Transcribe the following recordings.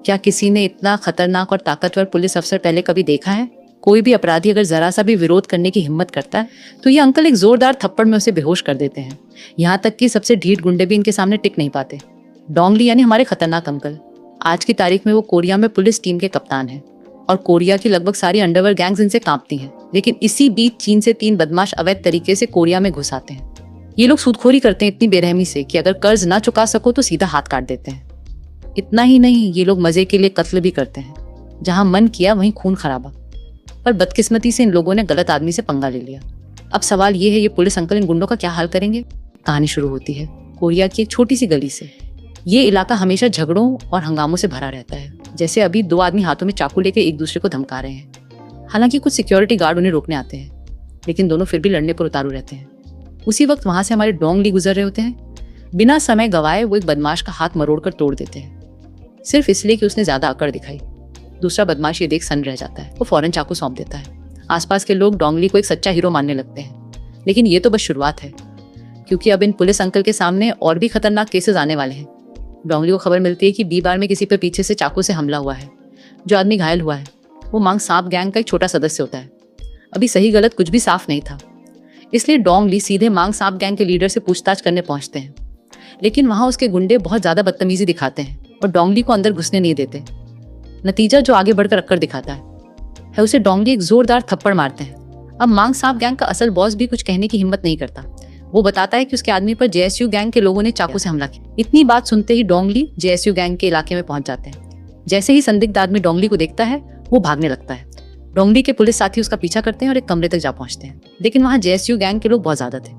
क्या किसी ने इतना खतरनाक और ताकतवर पुलिस अफसर पहले कभी देखा है? कोई भी अपराधी अगर जरा सा भी विरोध करने की हिम्मत करता है तो ये अंकल एक जोरदार थप्पड़ में उसे बेहोश कर देते हैं। यहाँ तक कि सबसे ढीठ गुंडे भी इनके सामने टिक नहीं पाते। डोंगली यानी हमारे खतरनाक अंकल, आज की तारीख में वो कोरिया में पुलिस टीम के कप्तान हैं और कोरिया की लगभग सारी अंडरवर्ल्ड गैंग्स इनसे कांपती हैं। लेकिन इसी बीच चीन से 3 बदमाश अवैध तरीके से कोरिया में घुस आते हैं। ये लोग सूदखोरी करते हैं इतनी बेरहमी से कि अगर कर्ज ना चुका सको तो सीधा हाथ काट देते हैं। इतना ही नहीं, ये लोग मजे के लिए कत्ल भी करते हैं। जहां मन किया वहीं खून खराबा। पर बदकिस्मती से इन लोगों ने गलत आदमी से पंगा ले लिया। अब सवाल ये है, ये पुलिस अंकल इन गुंडों का क्या हाल करेंगे? कहानी शुरू होती है कोरिया की एक छोटी सी गली से। ये इलाका हमेशा झगड़ों और हंगामों से भरा रहता है। जैसे अभी 2 आदमी हाथों में चाकू लेकर एक दूसरे को धमका रहे हैं। हालांकि कुछ सिक्योरिटी गार्ड उन्हें रोकने आते हैं, लेकिन दोनों फिर भी लड़ने पर उतारू रहते हैं। उसी वक्त वहां से हमारे डोंगली गुजर रहे होते हैं। बिना समय गवाए वो एक बदमाश का हाथ मरोड़कर तोड़ देते हैं, सिर्फ इसलिए कि उसने ज्यादा अकड़ दिखाई। दूसरा बदमाश ये देख सन्न रह जाता है। वो फौरन चाकू सौंप देता है। आसपास के लोग डोंगली को एक सच्चा हीरो मानने लगते हैं। लेकिन ये तो बस शुरुआत है, क्योंकि अब इन पुलिस अंकल के सामने और भी खतरनाक केसेस आने वाले हैं। डोंगली को खबर मिलती है कि बीबार में किसी पर पीछे से चाकू से हमला हुआ है। जो आदमी घायल हुआ है वो मांग सांप गैंग का एक छोटा सदस्य होता है। अभी सही गलत कुछ भी साफ नहीं था, इसलिए डोंगली सीधे मांग सांप गैंग के लीडर से पूछताछ करने पहुंचते हैं। लेकिन वहां उसके गुंडे बहुत ज्यादा बदतमीजी दिखाते हैं और डोंगली को अंदर घुसने नहीं देते। नतीजा जो आगे बढ़कर अक्कर दिखाता है उसे डोंगली एक जोरदार थप्पड़ मारते हैं। अब मांग सांप गैंग का असल बॉस भी कुछ कहने की हिम्मत नहीं करता। वो बताता है कि उसके आदमी पर जेएसयू गैंग के लोगों ने चाकू से हमला किया। इतनी बात सुनते ही डोंगली जेएसयू गैंग के इलाके में पहुंच जाते हैं। जैसे ही संदिग्ध आदमी डोंगली को देखता है वो भागने लगता है। डोंगली के पुलिस साथी उसका पीछा करते हैं और एक कमरे तक जा पहुंचते हैं। लेकिन वहां जेएसयू गैंग के लोग बहुत ज्यादा थे।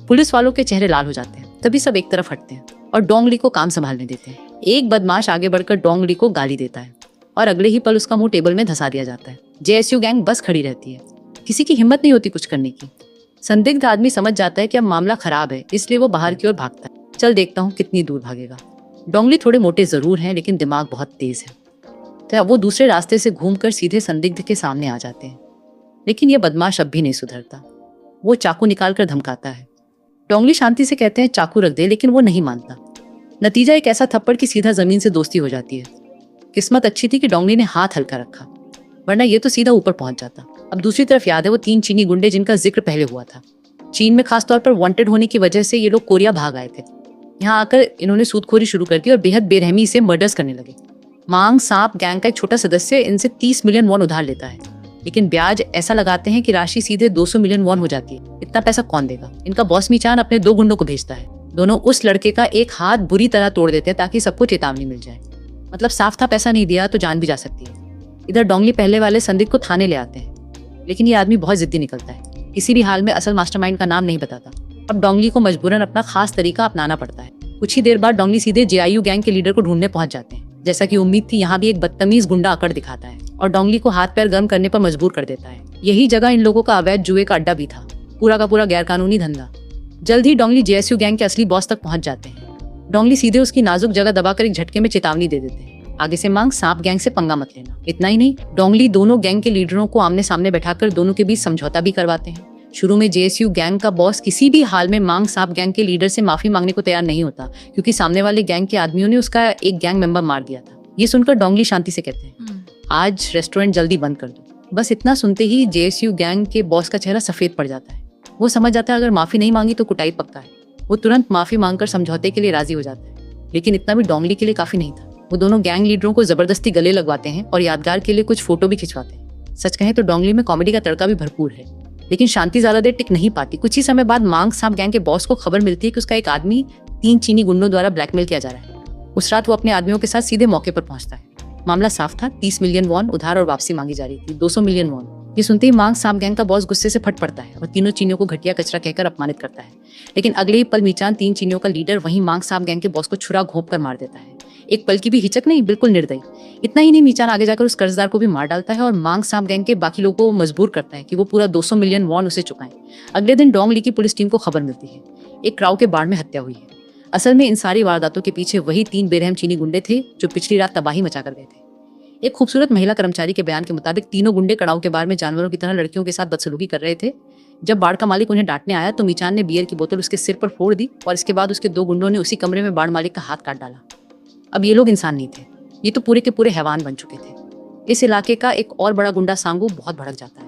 पुलिस वालों के चेहरे लाल हो जाते हैं। तभी सब एक तरफ हटते हैं और डोंगली को काम संभालने देते हैं। एक बदमाश आगे बढ़कर डोंगली को गाली देता है और अगले ही पल उसका मुंह टेबल में धंसा दिया जाता है। जेएसयू गैंग बस खड़ी रहती है। किसी की हिम्मत नहीं होती कुछ करने की। संदिग्ध आदमी समझ जाता है कि अब मामला खराब है, इसलिए वो बाहर की ओर भागता है। चल देखता हूँ कितनी दूर भागेगा। डोंगली थोड़े मोटे जरूर हैं, लेकिन दिमाग बहुत तेज है। तो वो दूसरे रास्ते से घूमकर सीधे संदिग्ध के सामने आ जाते हैं। लेकिन ये बदमाश अब भी नहीं सुधरता। वो चाकू निकालकर धमकाता है। डोंगली शांति से कहते हैं चाकू रख दे, लेकिन वो नहीं मानता। नतीजा एक ऐसा थप्पड़ की सीधा जमीन से दोस्ती हो जाती है। किस्मत अच्छी थी कि डोंगली ने हाथ हल्का रखा, वरना ये तो सीधा ऊपर पहुंच जाता। अब दूसरी तरफ याद है वो 3 चीनी गुंडे जिनका जिक्र पहले हुआ था। चीन में खासतौर पर वांटेड होने की वजह से ये लोग कोरिया भाग आए थे। यहाँ आकर इन्होंने सूदखोरी शुरू कर दी और बेहद बेरहमी से मर्डर्स करने लगे। मांग सांप गैंग का एक छोटा सदस्य इनसे 30 मिलियन वॉन उधार लेता है, लेकिन ब्याज ऐसा लगाते हैं कि राशि सीधे 200 मिलियन वॉन हो जाती है। इतना पैसा कौन देगा? इनका बॉस मीचान अपने 2 गुंडों को भेजता है। दोनों उस लड़के का एक हाथ बुरी तरह तोड़ देते हैं ताकि सबको चेतावनी मिल जाए। मतलब साफ था, पैसा नहीं दिया तो जान भी जा सकती है। इधर डोंगली पहले वाले संदिग्ध को थाने ले आते हैं, लेकिन ये आदमी बहुत जिद्दी निकलता है। किसी भी हाल में असल मास्टरमाइंड का नाम नहीं बताता। अब डोंगली को मजबूरन अपना खास तरीका अपनाना पड़ता है। कुछ ही देर बाद डोंगली सीधे जेआईयू गैंग के लीडर को ढूंढने पहुंच जाते हैं। जैसा कि उम्मीद थी, यहाँ भी एक बदतमीज गुंडा अकड़ दिखाता है और डोंगली को हाथ पैर गर्म करने पर मजबूर कर देता है। यही जगह इन लोगों का अवैध जुए का अड्डा भी था, पूरा का पूरा गैरकानूनी धंधा। जल्द ही डोंगली जेएसयू गैंग के असली बॉस तक पहुंच जाते हैं। डोंगली सीधे उसकी नाजुक जगह दबाकर एक झटके में चेतावनी दे देते हैं, आगे से मांग सांप गैंग से पंगा मत लेना। इतना ही नहीं, डोंगली दोनों गैंग के लीडरों को आमने सामने बैठाकर दोनों के बीच समझौता भी करवाते हैं। शुरू में जेएसयू गैंग का बॉस किसी भी हाल में मांग सांप गैंग के लीडर से माफी मांगने को तैयार नहीं होता, क्योंकि सामने वाले गैंग के आदमियों ने उसका एक गैंग मेंबर मार दिया था। ये सुनकर डोंगली शांति से कहते हैं, आज रेस्टोरेंट जल्दी बंद कर दो। बस इतना सुनते ही जेएसयू गैंग के बॉस का चेहरा सफेद पड़ जाता है। वो समझ जाता है अगर माफी नहीं मांगी तो कुटाई पक्का है। वो तुरंत माफी मांगकर समझौते के लिए राजी हो जाता है। लेकिन इतना भी डोंगली के लिए काफी नहीं था। वो दोनों गैंग लीडरों को जबरदस्ती गले लगवाते हैं और यादगार के लिए कुछ फोटो भी खिंचवाते हैं। सच कहें तो डोंगली में कॉमेडी का तड़का भी भरपूर है, लेकिन शांति ज्यादा देर टिक नहीं पाती। कुछ ही समय बाद मांग सांप गैंग के बॉस को खबर मिलती है कि उसका एक आदमी 3 चीनी गुंडों द्वारा ब्लैकमेल किया जा रहा है। उस रात वो अपने आदमियों के साथ सीधे मौके पर पहुंचता है। मामला साफ था, 30 मिलियन वॉन उधार और वापसी मांगी जा रही थी, 200 मिलियन वॉन। ये सुनते ही मांग सांप गैंग का बॉस गुस्से से फट पड़ता है और तीनों चीनियों को घटिया कचरा कहकर अपमानित करता है। लेकिन अगले ही पल मीचान 3 चीनियों का लीडर वहीं मांग सांप गैंग के बॉस को छुरा घोंप कर मार देता है। एक पल की भी हिचक नहीं, बिल्कुल निर्दयी। इतना ही नहीं, मीचान आगे जाकर उस कर्जदार को भी मार डालता है और मांग सांप गैंग के बाकी लोगों को मजबूर करता है कि वो पूरा 200 मिलियन वॉन उसे चुकाएं। अगले दिन डोंगली की पुलिस टीम को खबर मिलती है एक क्राउ के बाढ़ में हत्या हुई है। असल में इन सारी वारदातों के पीछे वही 3 बेरहम चीनी गुंडे थे जो पिछली रात तबाही मचा कर गए थे। एक खूबसूरत महिला कर्मचारी के बयान के मुताबिक तीनों गुंडे कड़ाऊ के बार में जानवरों की तरह लड़कियों के साथ बदसलूकी कर रहे थे। जब बाढ़ का मालिक उन्हें डांटने आया तो मीचान ने बियर की बोतल उसके सिर पर फोड़ दी और इसके बाद उसके 2 गुंडों ने उसी कमरे में बाढ़ मालिक का हाथ काट डाला। अब ये लोग इंसान नहीं थे, ये तो पूरे के पूरे हैवान बन चुके थे। इस इलाके का एक और बड़ा गुंडा सांगू बहुत भड़क जाता है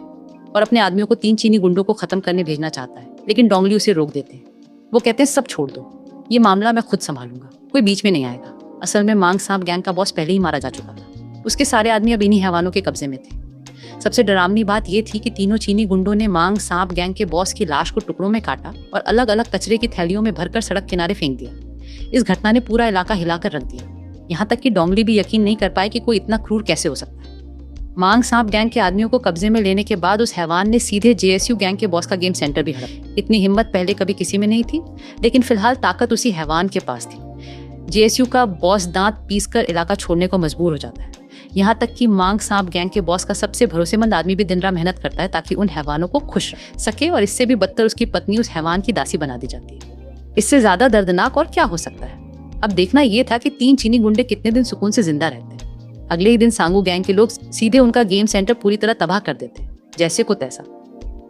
और अपने आदमियों को 3 चीनी गुंडों को खत्म करने भेजना चाहता है, लेकिन डोंगली उसे रोक देते हैं। वो कहते हैं सब छोड़ दो, ये मामला मैं खुद संभालूंगा, कोई बीच में नहीं आएगा। असल में मांग सांप गैंग का बॉस पहले ही मारा जा चुका था। उसके सारे आदमी अब इन्हीं हैवानों के कब्जे में थे। सबसे डरावनी बात यह थी कि तीनों चीनी गुंडों ने मांग सांप गैंग के बॉस की लाश को टुकड़ों में काटा और अलग अलग कचरे की थैलियों में भरकर सड़क किनारे फेंक दिया। इस घटना ने पूरा इलाका हिलाकर रख दिया। यहाँ तक कि डोंगली भी यकीन नहीं कर पाए कि कोई इतना क्रूर कैसे हो सकता है। मांग सांप गैंग के आदमियों को कब्जे में लेने के बाद उस हैवान ने सीधे जेएसयू गैंग के बॉस का गेम सेंटर भी हड़प। इतनी हिम्मत पहले कभी किसी में नहीं थी, लेकिन फिलहाल ताकत उसी हैवान के पास थी। जेएसयू का बॉस दांत पीसकर इलाका छोड़ने को मजबूर हो जाता है। यहाँ तक कि मांग सांप गैंग के बॉस का सबसे भरोसेमंद आदमी भी दिन रात मेहनत करता है ताकि उन हैवानों को खुश रख सके, और इससे भी बदतर उसकी पत्नी उस हैवान की दासी बना दी जाती है। इससे ज्यादा दर्दनाक और क्या हो सकता है। अब देखना यह था कि 3 चीनी गुंडे कितने दिन सुकून से जिंदा रहते हैं। अगले ही दिन सांगू गैंग के लोग सीधे उनका गेम सेंटर पूरी तरह तबाह कर देते हैं, जैसे को तैसा।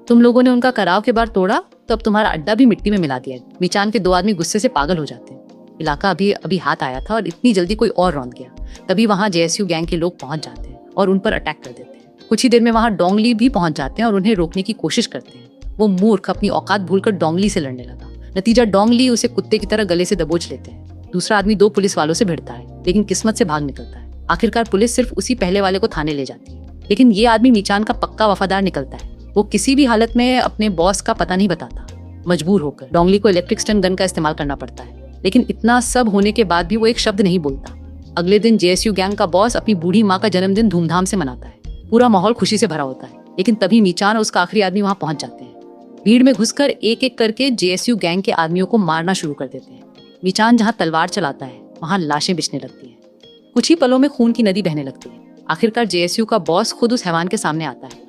तुम लोगों ने उनका कराव के बार तोड़ा तो अब तुम्हारा अड्डा भी मिट्टी में मिला दिया। मीचान के 2 आदमी गुस्से से पागल हो जाते हैं। इलाका अभी हाथ आया था और इतनी जल्दी कोई और रौंद गया। तभी वहां जेएसयू गैंग के लोग पहुंच जाते हैं और उन पर अटैक कर देते हैं। कुछ ही देर में वहां डोंगली भी पहुंच जाते हैं और उन्हें रोकने की कोशिश करते हैं। वो मूर्ख अपनी औकात भूलकर डोंगली से लड़ने लगा। नतीजा डोंगली उसे कुत्ते की तरह गले से दबोच लेते हैं। दूसरा आदमी 2 पुलिस वालों से भिड़ता है, लेकिन किस्मत से भाग निकलता है। आखिरकार पुलिस सिर्फ उसी पहले वाले को थाने ले जाती है, लेकिन ये आदमी मीचान का पक्का वफादार निकलता है। वो किसी भी हालत में अपने बॉस का पता नहीं बताता। मजबूर होकर डोंगली को इलेक्ट्रिक स्टन गन का इस्तेमाल करना पड़ता है, लेकिन इतना सब होने के बाद भी वो एक शब्द नहीं बोलता। अगले दिन जेएसयू गैंग का बॉस अपनी बूढ़ी माँ का जन्मदिन धूमधाम से मनाता है। पूरा माहौल खुशी से भरा होता है, लेकिन तभी मीचान और उसका आखिरी आदमी वहां पहुंच जाते हैं। भीड़ में घुसकर एक एक करके जेएसयू गैंग के आदमियों को मारना शुरू कर देते हैं। मीचान जहां तलवार चलाता है वहां लाशें बिछने लगती हैं। कुछ ही पलों में खून की नदी बहने लगती है। आखिरकार जेएसयू का बॉस खुद उस हैवान के सामने आता है।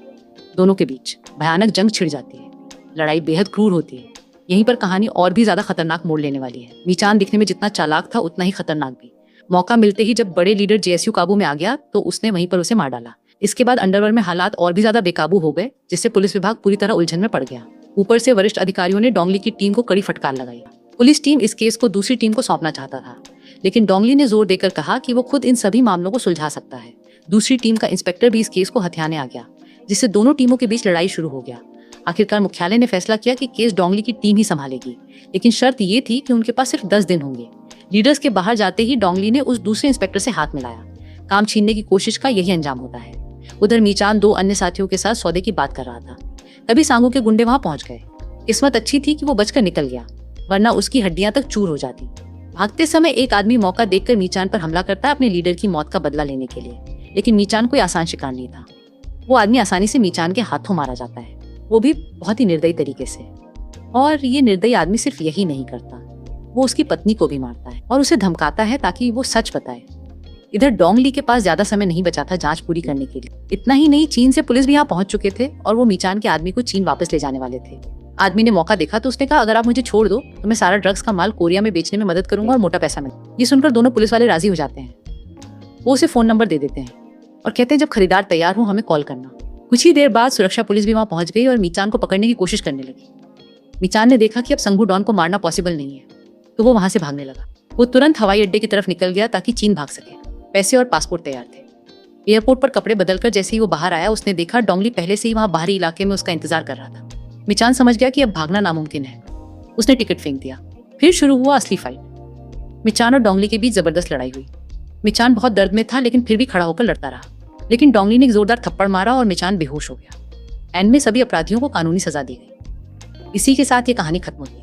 दोनों के बीच भयानक जंग छिड़ जाती है। लड़ाई बेहद क्रूर होती है। यहीं पर कहानी और भी ज्यादा खतरनाक मोड़ लेने वाली है। मीचान दिखने में जितना चालाक था उतना ही खतरनाक भी। मौका मिलते ही जब बड़े लीडर जेएसयू काबू में आ गया तो उसने वहीं पर उसे मार डाला। इसके बाद अंडरवर्ल्ड में हालात और भी ज्यादा बेकाबू हो गए, जिससे पुलिस विभाग पूरी तरह उलझन में पड़ गया। ऊपर से वरिष्ठ अधिकारियों ने डोंगली की टीम को कड़ी फटकार लगाई। पुलिस टीम इस केस को दूसरी टीम को सौंपना चाहता था, लेकिन डोंगली ने जोर देकर कहा कि वो खुद इन सभी मामलों को सुलझा सकता है। दूसरी टीम का इंस्पेक्टर भी इस केस को हथियाने आ गया, जिससे दोनों टीमों के बीच लड़ाई शुरू हो गया। आखिरकार मुख्यालय ने फैसला किया कि केस डोंगली की टीम ही संभालेगी, लेकिन शर्त ये थी कि उनके पास सिर्फ 10 दिन होंगे। लीडर्स के बाहर जाते ही डोंगली ने उस दूसरे इंस्पेक्टर से हाथ मिलाया। काम छीनने की कोशिश का यही अंजाम होता है। उधर मीचान 2 अन्य साथियों के साथ सौदे की बात कर रहा था। तभी सांगू के गुंडे वहां पहुंच गए। किस्मत अच्छी थी कि वो बचकर निकल गया, वरना उसकी हड्डियां तक चूर हो जाती। भागते समय एक आदमी मौका देखकर मीचान पर हमला करता है अपने लीडर की मौत का बदला लेने के लिए, लेकिन मीचान कोई आसान शिकार नहीं था। वो आदमी आसानी से मीचान के हाथों मारा जाता है, वो भी बहुत ही निर्दयी तरीके से। और ये निर्दयी आदमी सिर्फ यही नहीं करता, वो उसकी पत्नी को भी मारता है और उसे धमकाता है ताकि वो सच बताए। इधर डोंगली के पास ज्यादा समय नहीं बचा था जांच पूरी करने के लिए। इतना ही नहीं, चीन से पुलिस भी यहाँ पहुंच चुके थे और वो मीचान के आदमी को चीन वापस ले जाने वाले थे। आदमी ने मौका देखा तो उसने कहा, अगर आप मुझे छोड़ दो तो मैं सारा ड्रग्स का माल कोरिया में बेचने में मदद करूंगा और मोटा पैसा मिलेगा। ये सुनकर दोनों पुलिस वाले राजी हो जाते हैं। वो उसे फोन नंबर दे देते हैं और कहते हैं जब खरीदार तैयार हो हमें कॉल करना। कुछ ही देर बाद सुरक्षा पुलिस भी वहां पहुंच गई और मीचान को पकड़ने की कोशिश करने लगी। मीचान ने देखा कि अब संगू डॉन को मारना पॉसिबल नहीं है, तो वो वहां से भागने लगा। वो तुरंत हवाई अड्डे की तरफ निकल गया ताकि चीन भाग सके। पैसे और पासपोर्ट तैयार थे। एयरपोर्ट पर कपड़े बदलकर जैसे ही वो बाहर आया, उसने देखा डोंगली पहले से ही वहां बाहरी इलाके में उसका इंतजार कर रहा था। मीचान समझ गया कि अब भागना नामुमकिन है। उसने टिकट फेंक दिया। फिर शुरू हुआ असली फाइट। मीचान और डोंगली के बीच जबरदस्त लड़ाई हुई। मीचान बहुत दर्द में था, लेकिन फिर भी खड़ा होकर लड़ता रहा। लेकिन डोंगली ने एक जोरदार थप्पड़ मारा और मीचान बेहोश हो गया। एंड में सभी अपराधियों को कानूनी सजा दी गई। इसी के साथ ये कहानी खत्म होती है।